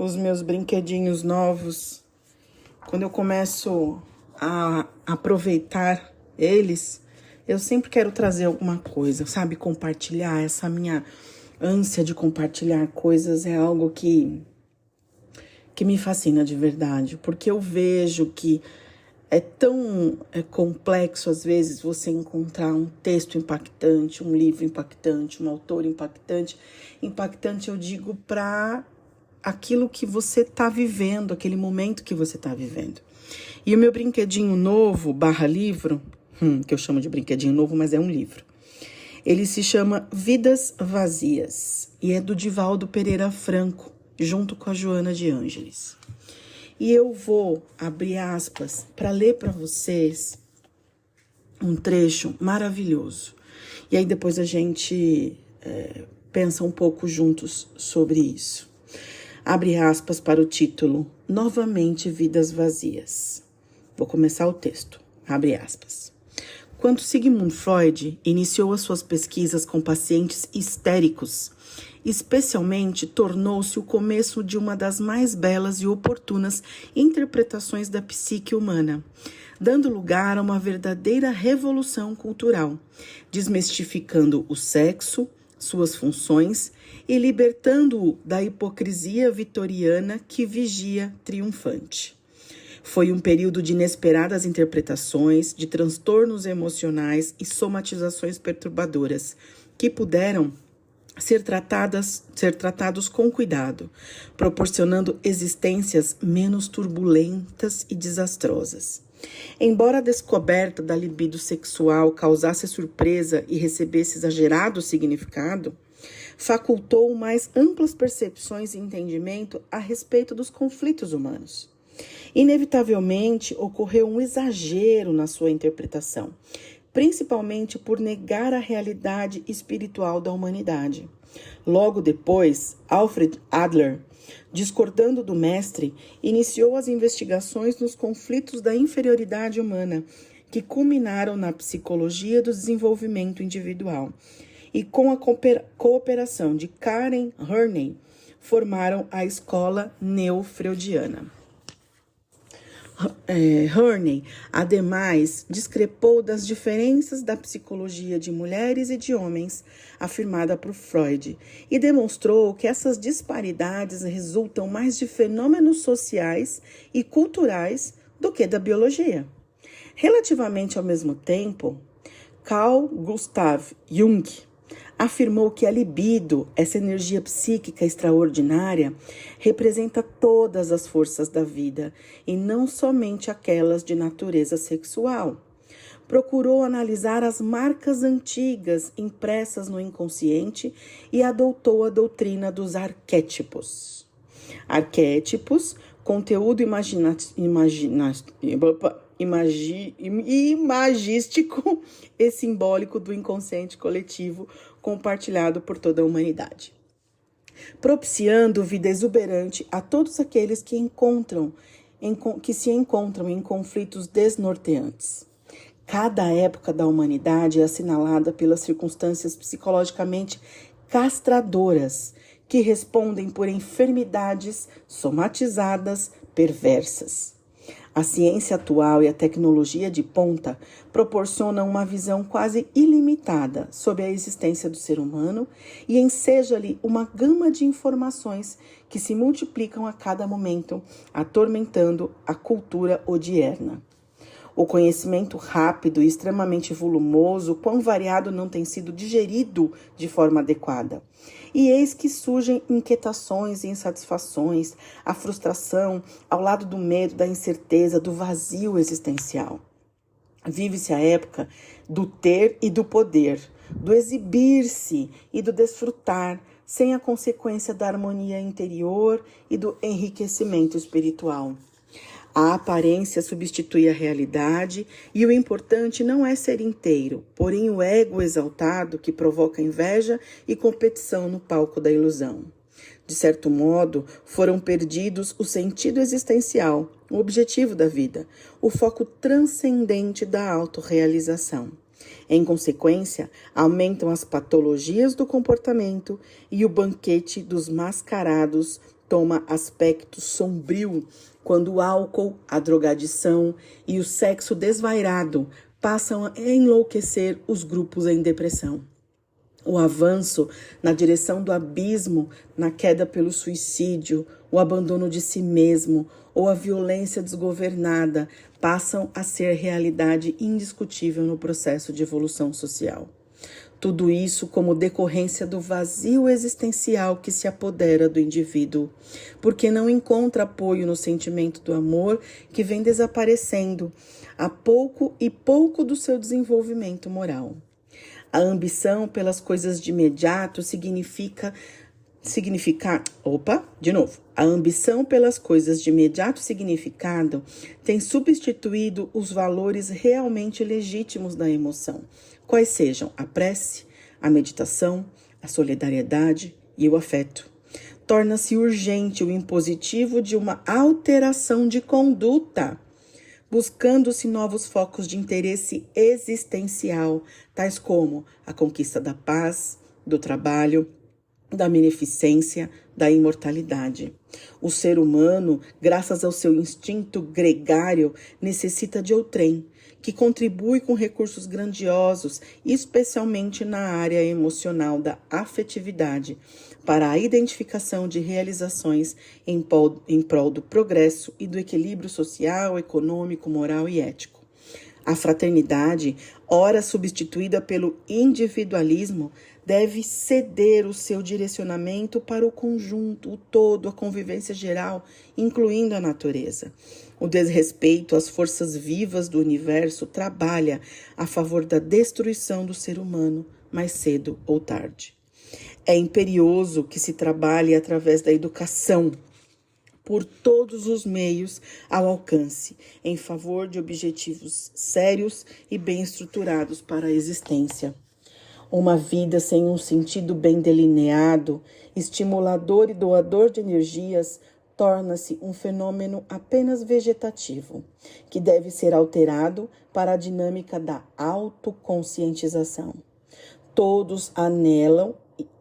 os meus brinquedinhos novos, quando eu começo a aproveitar eles, eu sempre quero trazer alguma coisa, sabe? Compartilhar. Essa minha ânsia de compartilhar coisas é algo que me fascina de verdade, porque eu vejo que é tão complexo, às vezes, você encontrar um texto impactante, um livro impactante, um autor impactante. Impactante, eu digo, para aquilo que você está vivendo, aquele momento que você está vivendo. E o meu brinquedinho novo, /livro, que eu chamo de brinquedinho novo, mas é um livro. Ele se chama Vidas Vazias e é do Divaldo Pereira Franco, junto com a Joana de Ângeles. E eu vou abrir aspas para ler para vocês um trecho maravilhoso. E aí depois a gente pensa um pouco juntos sobre isso. Abre aspas para o título Novamente Vidas Vazias. Vou começar o texto. Abre aspas. Quando Sigmund Freud iniciou as suas pesquisas com pacientes histéricos, especialmente tornou-se o começo de uma das mais belas e oportunas interpretações da psique humana, dando lugar a uma verdadeira revolução cultural, desmistificando o sexo, suas funções e libertando-o da hipocrisia vitoriana que vigia triunfante. Foi um período de inesperadas interpretações, de transtornos emocionais e somatizações perturbadoras, que puderam ser tratados com cuidado, proporcionando existências menos turbulentas e desastrosas. Embora a descoberta da libido sexual causasse surpresa e recebesse exagerado significado, facultou mais amplas percepções e entendimento a respeito dos conflitos humanos. Inevitavelmente, ocorreu um exagero na sua interpretação, principalmente por negar a realidade espiritual da humanidade. Logo depois, Alfred Adler, discordando do mestre, iniciou as investigações nos conflitos da inferioridade humana, que culminaram na psicologia do desenvolvimento individual, e com a cooperação de Karen Herney, formaram a escola neo-freudiana. Herney, ademais, discrepou das diferenças da psicologia de mulheres e de homens afirmada por Freud e demonstrou que essas disparidades resultam mais de fenômenos sociais e culturais do que da biologia. Relativamente ao mesmo tempo, Carl Gustav Jung afirmou que a libido, essa energia psíquica extraordinária, representa todas as forças da vida e não somente aquelas de natureza sexual. Procurou analisar as marcas antigas impressas no inconsciente e adotou a doutrina dos arquétipos. Arquétipos, conteúdo imagístico e simbólico do inconsciente coletivo compartilhado por toda a humanidade, propiciando vida exuberante a todos aqueles que se encontram em conflitos desnorteantes. Cada época da humanidade é assinalada pelas circunstâncias psicologicamente castradoras que respondem por enfermidades somatizadas perversas. A ciência atual e a tecnologia de ponta proporcionam uma visão quase ilimitada sobre a existência do ser humano e enseja-lhe uma gama de informações que se multiplicam a cada momento, atormentando a cultura odierna. O conhecimento rápido e extremamente volumoso, quão variado não tem sido digerido de forma adequada. E eis que surgem inquietações e insatisfações, a frustração, ao lado do medo, da incerteza, do vazio existencial. Vive-se a época do ter e do poder, do exibir-se e do desfrutar, sem a consequência da harmonia interior e do enriquecimento espiritual. A aparência substitui a realidade e o importante não é ser inteiro, porém o ego exaltado que provoca inveja e competição no palco da ilusão. De certo modo, foram perdidos o sentido existencial, o objetivo da vida, o foco transcendente da autorrealização. Em consequência, aumentam as patologias do comportamento e o banquete dos mascarados toma aspecto sombrio quando o álcool, a drogadição e o sexo desvairado passam a enlouquecer os grupos em depressão. O avanço na direção do abismo, na queda pelo suicídio, o abandono de si mesmo ou a violência desgovernada passam a ser realidade indiscutível no processo de evolução social. Tudo isso como decorrência do vazio existencial que se apodera do indivíduo, porque não encontra apoio no sentimento do amor que vem desaparecendo a pouco e pouco do seu desenvolvimento moral. A ambição pelas coisas de imediato A ambição pelas coisas de imediato significado tem substituído os valores realmente legítimos da emoção, quais sejam a prece, a meditação, a solidariedade e o afeto. Torna-se urgente o impositivo de uma alteração de conduta, buscando-se novos focos de interesse existencial, tais como a conquista da paz, do trabalho, da beneficência, da imortalidade. O ser humano, graças ao seu instinto gregário, necessita de outrem, que contribui com recursos grandiosos, especialmente na área emocional da afetividade, para a identificação de realizações em prol do progresso e do equilíbrio social, econômico, moral e ético. A fraternidade, ora substituída pelo individualismo, deve ceder o seu direcionamento para o conjunto, o todo, a convivência geral, incluindo a natureza. O desrespeito às forças vivas do universo trabalha a favor da destruição do ser humano, mais cedo ou tarde. É imperioso que se trabalhe através da educação, por todos os meios ao alcance, em favor de objetivos sérios e bem estruturados para a existência. Uma vida sem um sentido bem delineado, estimulador e doador de energias, torna-se um fenômeno apenas vegetativo, que deve ser alterado para a dinâmica da autoconscientização. Todos anelam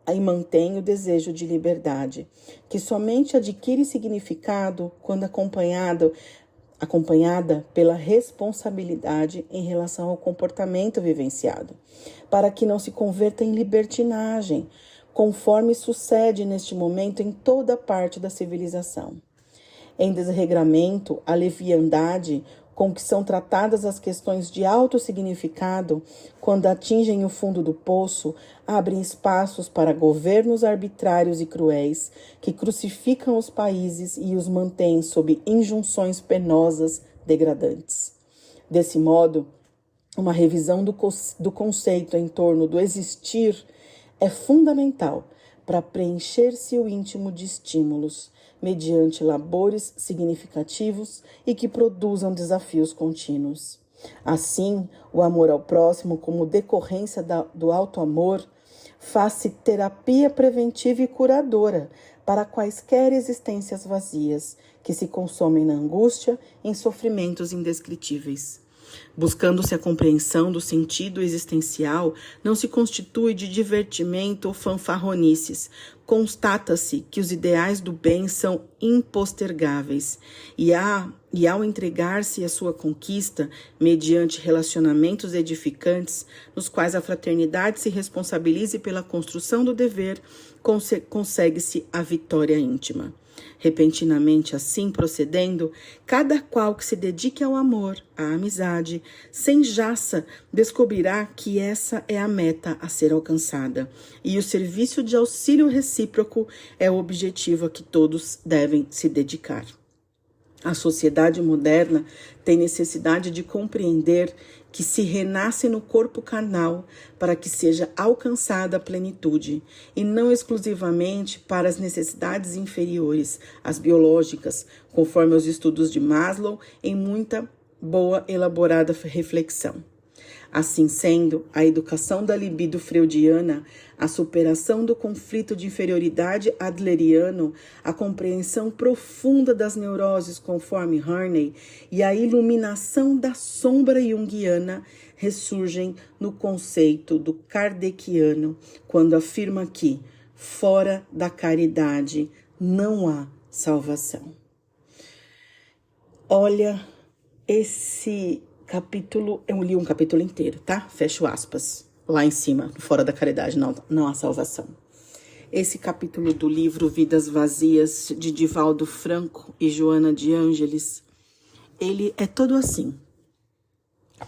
e mantém o desejo de liberdade, que somente adquire significado quando acompanhada pela responsabilidade em relação ao comportamento vivenciado, para que não se converta em libertinagem, conforme sucede neste momento em toda parte da civilização. Em desregramento, a leviandade com que são tratadas as questões de alto significado, quando atingem o fundo do poço, abrem espaços para governos arbitrários e cruéis, que crucificam os países e os mantêm sob injunções penosas, degradantes. Desse modo, uma revisão do conceito em torno do existir é fundamental para preencher-se o íntimo de estímulos, mediante labores significativos e que produzam desafios contínuos. Assim, o amor ao próximo, como decorrência do auto-amor, faz-se terapia preventiva e curadora para quaisquer existências vazias, que se consomem na angústia, em sofrimentos indescritíveis. Buscando-se a compreensão do sentido existencial, não se constitui de divertimento ou fanfarronices. Constata-se que os ideais do bem são impostergáveis e ao entregar-se à sua conquista, mediante relacionamentos edificantes, nos quais a fraternidade se responsabilize pela construção do dever, consegue-se a vitória íntima. Repentinamente assim procedendo, cada qual que se dedique ao amor, à amizade, sem jaça, descobrirá que essa é a meta a ser alcançada, e o serviço de auxílio recíproco é o objetivo a que todos devem se dedicar. A sociedade moderna tem necessidade de compreender que se renasce no corpo carnal para que seja alcançada a plenitude, e não exclusivamente para as necessidades inferiores, as biológicas, conforme os estudos de Maslow, em muita boa elaborada reflexão. Assim sendo, a educação da libido freudiana, a superação do conflito de inferioridade adleriano, a compreensão profunda das neuroses conforme Harney e a iluminação da sombra junguiana ressurgem no conceito do kardeciano, quando afirma que, fora da caridade, não há salvação. Olha, esse capítulo, eu li um capítulo inteiro, tá? Fecho aspas, lá em cima, fora da caridade, não há salvação. Esse capítulo do livro Vidas Vazias, de Divaldo Franco e Joana de Ângeles, ele é todo assim.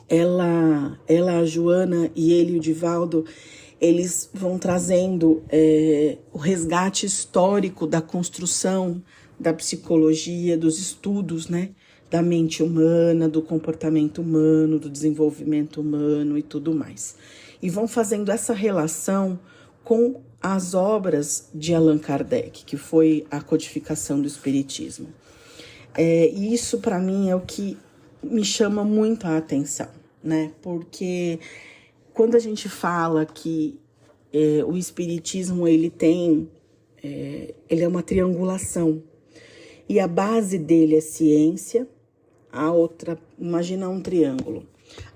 A Joana e ele, o Divaldo, eles vão trazendo o resgate histórico da construção da psicologia, dos estudos, né? Da mente humana, do comportamento humano, do desenvolvimento humano e tudo mais. E vão fazendo essa relação com as obras de Allan Kardec, que foi a codificação do Espiritismo. E isso, para mim, é o que me chama muito a atenção, né? Porque quando a gente fala que o Espiritismo, ele é uma triangulação, e a base dele é ciência, a outra, imagina um triângulo.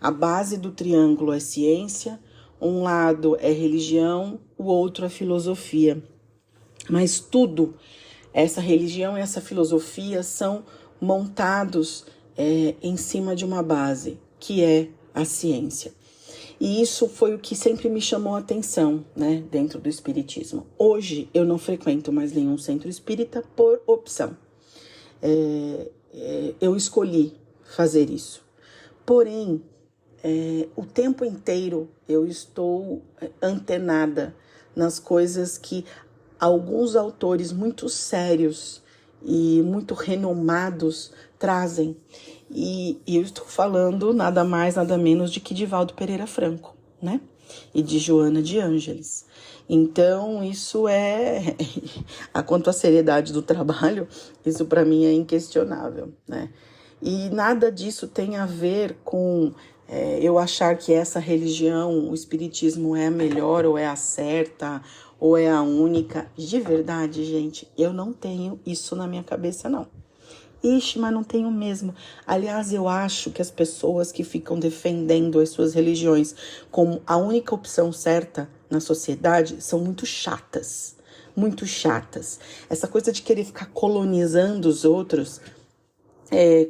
A base do triângulo é ciência, um lado é religião, o outro é filosofia. Mas tudo, essa religião e essa filosofia são montados em cima de uma base, que é a ciência. E isso foi o que sempre me chamou a atenção, né, dentro do Espiritismo. Hoje eu não frequento mais nenhum centro espírita por opção. Eu escolhi fazer isso. Porém, o tempo inteiro eu estou antenada nas coisas que alguns autores muito sérios e muito renomados trazem. E eu estou falando nada mais, nada menos de que Divaldo Pereira Franco, né? E de Joana de Ângeles. Então, isso quanto à seriedade do trabalho, isso para mim é inquestionável, né? E nada disso tem a ver com eu achar que essa religião, o Espiritismo, é a melhor, ou é a certa, ou é a única. De verdade, gente, eu não tenho isso na minha cabeça, não. Ixi, mas não tenho mesmo. Aliás, eu acho que as pessoas que ficam defendendo as suas religiões como a única opção certa na sociedade são muito chatas. Muito chatas. Essa coisa de querer ficar colonizando os outros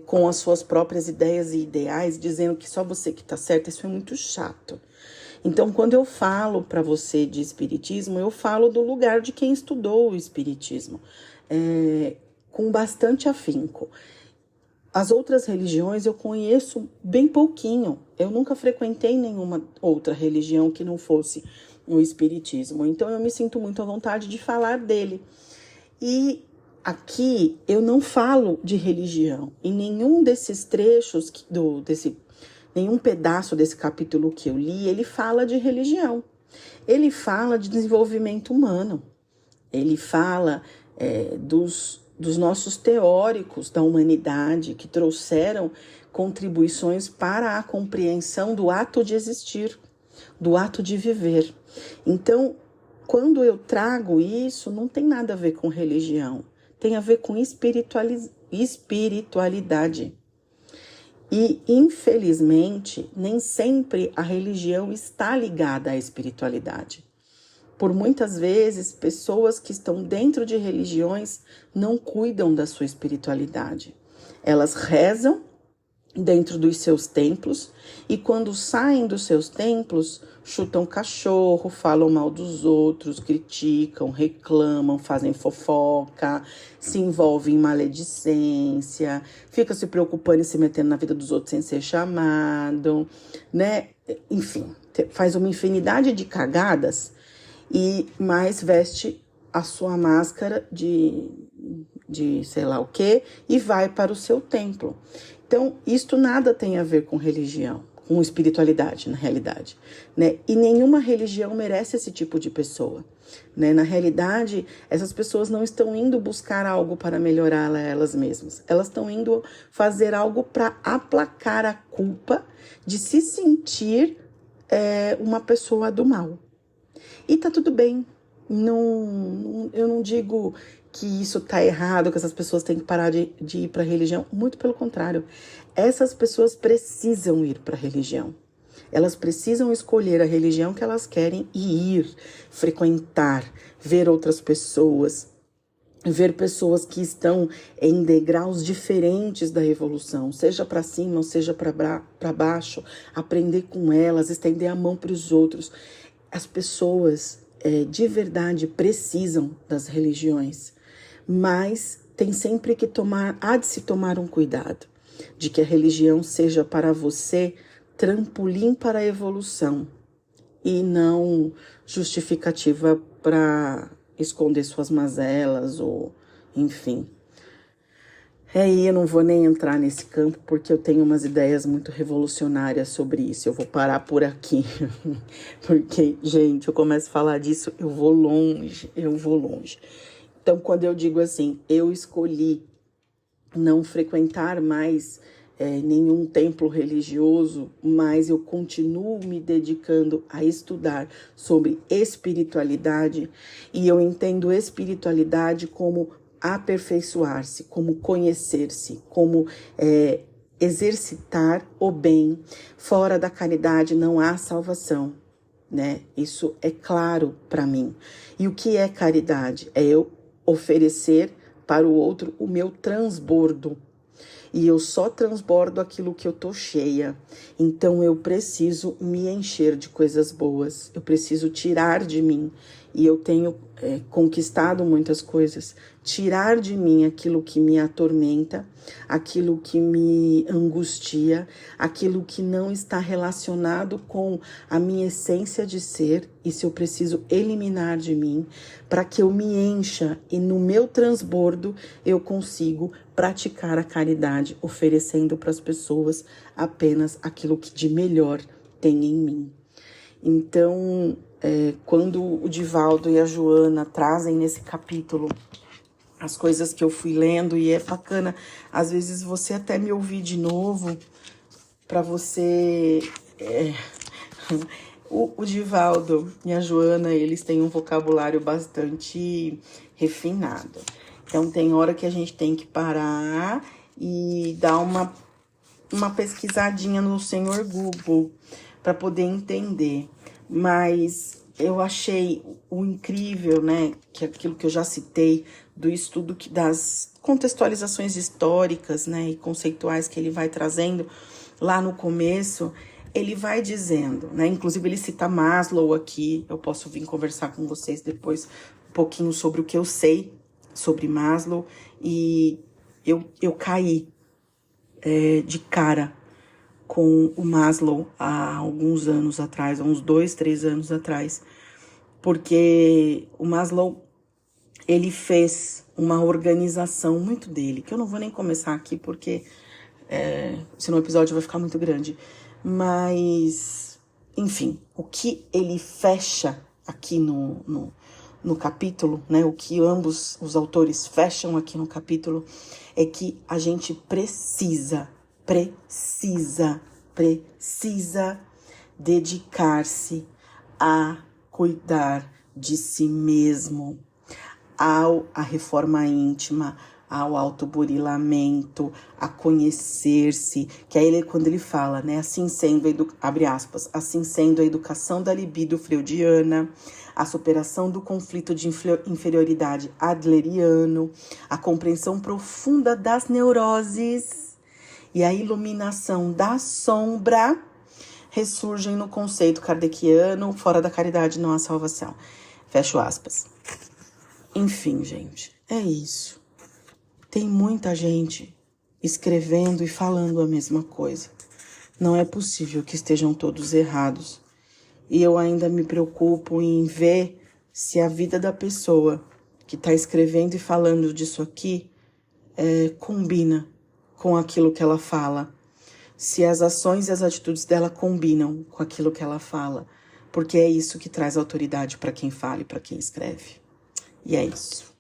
com as suas próprias ideias e ideais, dizendo que só você que está certo, isso é muito chato. Então, quando eu falo para você de espiritismo, eu falo do lugar de quem estudou o espiritismo, com bastante afinco. As outras religiões eu conheço bem pouquinho. Eu nunca frequentei nenhuma outra religião que não fosse o espiritismo. Então, eu me sinto muito à vontade de falar dele. E aqui eu não falo de religião. Em nenhum desses trechos, nenhum pedaço desse capítulo que eu li, ele fala de religião. Ele fala de desenvolvimento humano. Ele fala dos nossos teóricos da humanidade que trouxeram contribuições para a compreensão do ato de existir, do ato de viver. Então, quando eu trago isso, não tem nada a ver com religião. Tem a ver com espiritualidade. E, infelizmente, nem sempre a religião está ligada à espiritualidade. Por muitas vezes, pessoas que estão dentro de religiões não cuidam da sua espiritualidade. Elas rezam dentro dos seus templos e quando saem dos seus templos, chutam cachorro, falam mal dos outros, criticam, reclamam, fazem fofoca, se envolvem em maledicência, fica se preocupando e se metendo na vida dos outros sem ser chamado, né? Enfim, faz uma infinidade de cagadas e mais veste a sua máscara de sei lá o quê e vai para o seu templo. Então, isto nada tem a ver com religião, com espiritualidade, na realidade, né? E nenhuma religião merece esse tipo de pessoa, né? Na realidade, essas pessoas não estão indo buscar algo para melhorar elas mesmas. Elas estão indo fazer algo para aplacar a culpa de se sentir uma pessoa do mal. E tá tudo bem. Eu não digo que isso tá errado, que essas pessoas têm que parar de ir para a religião. Muito pelo contrário. Essas pessoas precisam ir para a religião. Elas precisam escolher a religião que elas querem e ir, frequentar, ver outras pessoas, ver pessoas que estão em degraus diferentes da evolução, seja para cima ou seja para baixo, aprender com elas, estender a mão para os outros. As pessoas de verdade precisam das religiões, mas tem sempre que há de se tomar um cuidado de que a religião seja para você trampolim para a evolução e não justificativa para esconder suas mazelas ou enfim. E eu não vou nem entrar nesse campo porque eu tenho umas ideias muito revolucionárias sobre isso. Eu vou parar por aqui. Porque, gente, eu começo a falar disso, eu vou longe. Então, quando eu digo assim, eu escolhi não frequentar mais nenhum templo religioso, mas eu continuo me dedicando a estudar sobre espiritualidade, e eu entendo espiritualidade como aperfeiçoar-se, como conhecer-se, como exercitar o bem. Fora da caridade não há salvação, né? Isso é claro para mim. E o que é caridade? É eu oferecer para o outro o meu transbordo. E eu só transbordo aquilo que eu tô cheia. Então eu preciso me encher de coisas boas. Eu preciso tirar de mim. E eu tenho conquistado muitas coisas. Tirar de mim aquilo que me atormenta, aquilo que me angustia, aquilo que não está relacionado com a minha essência de ser. Isso eu preciso eliminar de mim para que eu me encha e no meu transbordo eu consigo praticar a caridade, oferecendo para as pessoas apenas aquilo que de melhor tem em mim. Então, quando o Divaldo e a Joana trazem nesse capítulo as coisas que eu fui lendo, e é bacana, às vezes você até me ouvir de novo, para você... O Divaldo e a Joana, eles têm um vocabulário bastante refinado. Então, tem hora que a gente tem que parar e dar uma pesquisadinha no Senhor Google para poder entender. Mas eu achei o incrível, né, que aquilo que eu já citei, do estudo das contextualizações históricas, né, e conceituais que ele vai trazendo lá no começo, ele vai dizendo, né, inclusive ele cita Maslow aqui, eu posso vir conversar com vocês depois um pouquinho sobre o que eu sei sobre Maslow, e eu caí de cara com o Maslow há alguns anos atrás, há uns 2, 3 anos atrás, porque o Maslow, ele fez uma organização muito dele, que eu não vou nem começar aqui porque senão o episódio vai ficar muito grande, mas, enfim, o que ele fecha aqui no capítulo, né, o que ambos os autores fecham aqui no capítulo, é que a gente precisa dedicar-se a cuidar de si mesmo, à reforma íntima, ao autoburilamento, a conhecer-se, que aí quando ele fala, né, assim sendo, abre aspas, assim sendo a educação da libido freudiana, a superação do conflito de inferioridade adleriano, a compreensão profunda das neuroses e a iluminação da sombra ressurgem no conceito kardeciano, fora da caridade não há salvação. Fecho aspas. Enfim, gente, é isso. Tem muita gente escrevendo e falando a mesma coisa. Não é possível que estejam todos errados. E eu ainda me preocupo em ver se a vida da pessoa que está escrevendo e falando disso aqui combina com aquilo que ela fala. Se as ações e as atitudes dela combinam com aquilo que ela fala. Porque é isso que traz autoridade para quem fala e para quem escreve. E é isso.